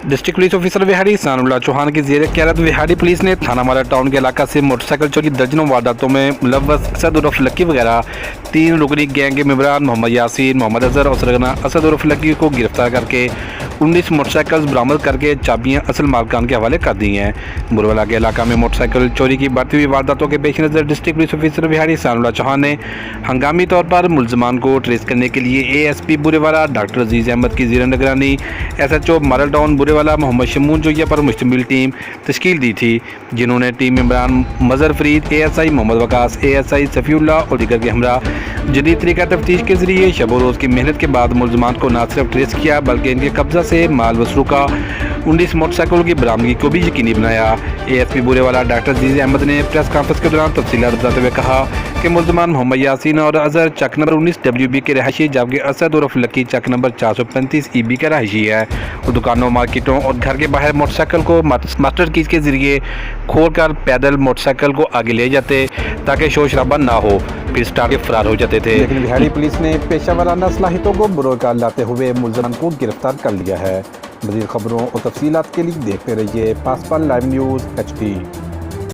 District police officer Vehari Sanaullah Chauhan की ज़ेर क़यादत Vehari police ने थाना माला टाउन के इलाका से मोटरसाइकिल चोरी दर्जनों वारदातों में मुलव्वस असद उर्फ लक्की वगैरह 3 रुकनी गैंग के मेंबरान मोहम्मद यासीन, मोहम्मद अजहर और सरगना असद उर्फ लक्की को गिरफ्तार करके 19 मोटरसाइकिल बरामद करके चाबियां असल मालिकान के हवाले कर दी हैं। बुरवाला के इलाका में मोटरसाइकिल चोरी की बढ़ती हुई वारदातों के पेश नज़र district police officer Vehari Sanaullah Chauhan ने हंगामी तौर पर मुलजमान को ट्रेस करने के लिए ASP बुरेवाला डॉक्टर अजीज़ अहमद की ज़ेर निगरानी SHO माला टाउन बुरेवाला मोहम्मद शमून जोया पर मुश्तमिल टीम तश्कील दी थी, जिन्होंने टीम मेंबरान मज़र फरीद, ASI मोहम्मद वकास, ASI सफ़ीउल्लाह और दीगर के हमरा जदीद तरीका तफ्तीश के जरिए शब रोज़ की मेहनत के बाद मुलजमान को न सिर्फ ट्रेस किया बल्कि इनके कब्जा से माल वसरूका 19 मोटरसाइकिलों की बरामदगी को भी यकीनी बनाया। ASP बुरेवाला डॉक्टर अजीज़ अहमद ने प्रेस कॉन्फ्रेंस के दौरान तफसीलात बताते हुए कहा कि मुलजमान मोहम्मद यासीन और अजहर चक नंबर 19 WB के रहायशी, जबकि असद उर्फ लक्की चक नंबर 435 EB का रहायशी है। वो दुकानों, मार्केटों और घर के बाहर मोटरसाइकिल को मास्टर कीज के जरिए खोलकर पैदल मोटरसाइकिल को आगे ले जाते ताकि शोर शराबा ना हो, फिर स्टार्ट के फरार हो जाते थे। लेकिन बिहाड़ी पुलिस ने पेशा वाराना सलाहियतों को बुरोकार लाते हुए मुलजमान को गिरफ्तार कर लिया है। मज़ीद खबरों और तफसीलात के लिए देखते रहिए पासपाल लाइव न्यूज़ HD।